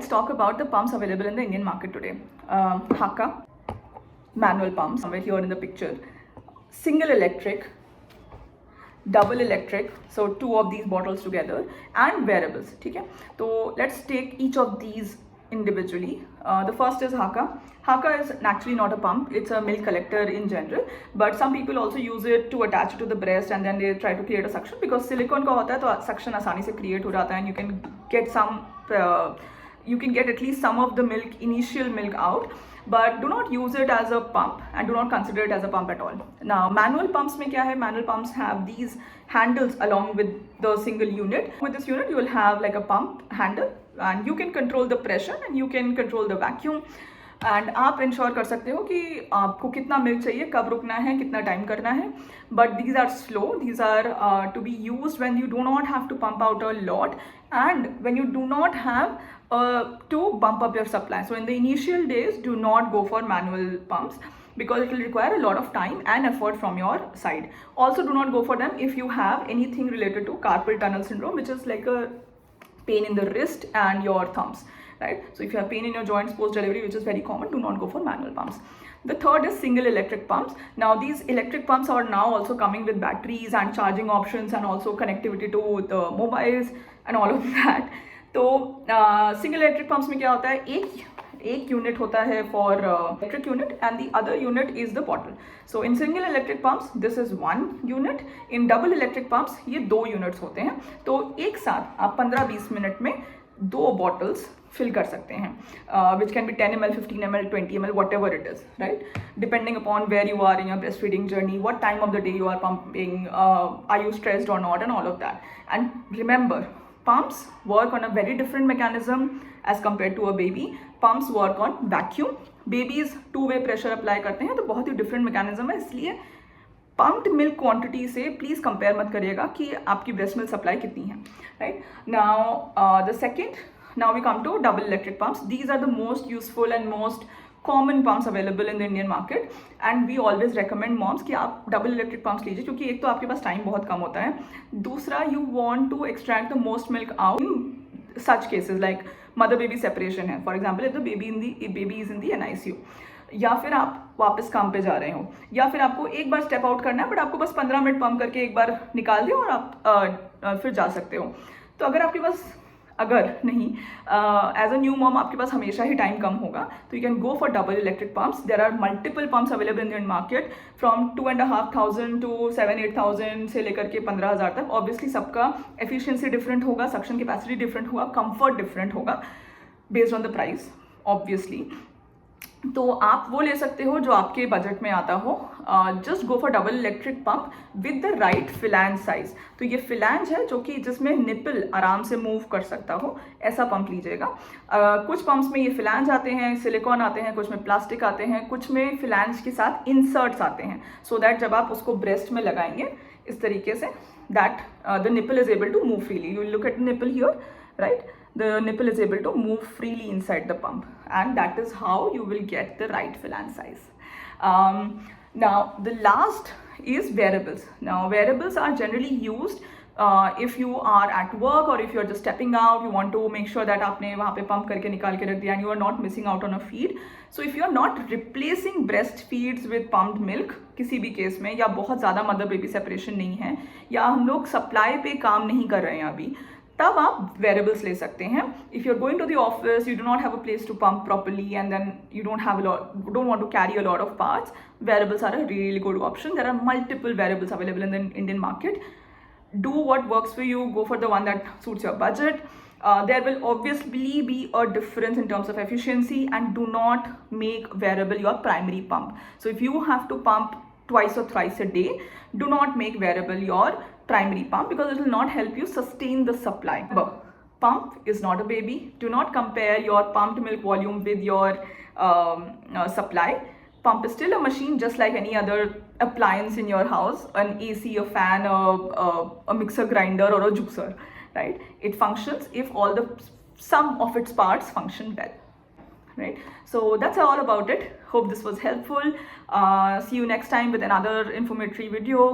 Let's talk about the pumps available in the Indian market today. Haka, manual pumps, somewhere here in the picture. Single electric, double electric, so two of these bottles together, and wearables. Okay, so let's take each of these individually. The first is Haka. Haka is actually not a pump, it's a milk collector in general, but some people also use it to attach it to the breast and then they try to create a suction, because silicone का होता है तो suction आसानी से create हो जाता है and you can get some you can get at least some of the milk, initial milk out, but do not use it as a pump and do not consider it as a pump at all. Now manual pumps में क्या है, manual pumps have these handles along with the single unit. With this unit you will have like a pump handle and you can control the pressure and you can control the vacuum and आप ensure कर सकते हो कि आपको कितना milk चाहिए, कब रुकना है, कितना टाइम करना है. But these are slow, these are to be use when you do not have to pump out a lot and when you do not have to bump up your supply. So in the initial days, do not go for manual pumps because it will require a lot of time and effort from your side. Also do not go for them if you have anything related to carpal tunnel syndrome, which is like a pain in the wrist and your thumbs, right? So if you have pain in your joints post delivery, which is very common, do not go for manual pumps. The third is single electric pumps. Now these electric pumps are now also coming with batteries and charging options and also connectivity to the mobiles and all of that. तो single electric pumps में क्या होता है, एक unit होता है for electric unit and the other unit is the bottle. So in single electric pumps this is one unit, in double electric pumps ये दो यूनिट्स होते हैं. तो एक साथ आप 15-20 मिनट में दो बॉटल्स फिल कर सकते हैं, which can be 10 ml, 15 ml, 20 ml, whatever it is, right, depending upon where you are in your breast feeding journey, what time of the day you are pumping, are you stressed or not, and all of that. And remember, pumps work on a very different mechanism as compared to a baby. Pumps work on vacuum. Babies two-way pressure apply करते हैं, तो बहुत ही different mechanism है. इसलिए pumped milk quantity से please compare मत करिएगा कि आपकी breast milk supply कितनी है, right? Now the second, now we come to double electric pumps. These are the most useful and most common pumps available in the Indian market and we always recommend moms कि आप double electric pumps लीजिए, क्योंकि एक तो आपके पास time बहुत कम होता है, दूसरा you want to extract the most milk out in such cases like mother baby separation है, for example if the baby is in the NICU, या फिर आप वापस काम पे जा रहे हो, या फिर आपको एक बार स्टेप आउट करना है बट आपको बस 15 मिनट पंप करके एक बार निकाल दिया और आप फिर जा सकते हो. तो अगर आपके पास एज अ न्यू मॉम आपके पास हमेशा ही टाइम कम होगा, तो you can go for double electric pumps. There are multiple pumps available in the market from 2,500 to 7,000-8,000 से लेकर के 15,000 तक. ऑब्वियसली सबका एफिशिएंसी डिफरेंट होगा, सक्शन कैपेसिटी डिफरेंट होगा, कंफर्ट डिफरेंट होगा based on the price obviously. तो आप वो ले सकते हो जो आपके बजट में आता हो. Just go for double electric pump with the right flange size. तो ये फिलैंज है जो कि जिसमें निपल आराम से मूव कर सकता हो, ऐसा पंप लीजिएगा. कुछ पंप्स में ये फिलैंज आते हैं, सिलिकॉन आते हैं, कुछ में प्लास्टिक आते हैं, कुछ में फिलैंज के साथ इंसर्ट्स आते हैं, सो दैट जब आप उसको ब्रेस्ट में लगाएंगे इस तरीके से, that the nipple is able to move freely. You look at nipple here, right? The nipple is able to move freely inside the pump, and that is how you will get the right flange size. Now the last is wearables. Now wearables are generally used if you are at work or if you are just stepping out, you want to make sure that आपने वहाँ पे pump करके निकाल के रख दिया and you are not missing out on a feed. So if you are not replacing breast feeds with pumped milk किसी भी केस में, या बहुत ज़्यादा मदर बेबी सेपरेशन नहीं है, या हम लोग सप्लाई पे काम नहीं कर रहे हैं अभी, तब आप वेरेबल्स ले सकते हैं. If you are going to the office, you do not have a place to pump properly and then you don't want to carry a lot of parts, wearables are a really good option. There are multiple wearables available in the Indian market. Do what works for you, go for the one that suits your budget. There will obviously be a difference in terms of efficiency, and do not make wearable your primary pump. So if you have to pump twice or thrice a day, do not make wearable your primary pump because it will not help you sustain the supply. But pump is not a baby. Do not compare your pumped milk volume with your supply. Pump is still a machine just like any other appliance in your house, an AC, a fan, a mixer grinder or a juicer, right? It functions if all the sum of its parts function well, right? So that's all about it. Hope this was helpful. See you next time with another informative video.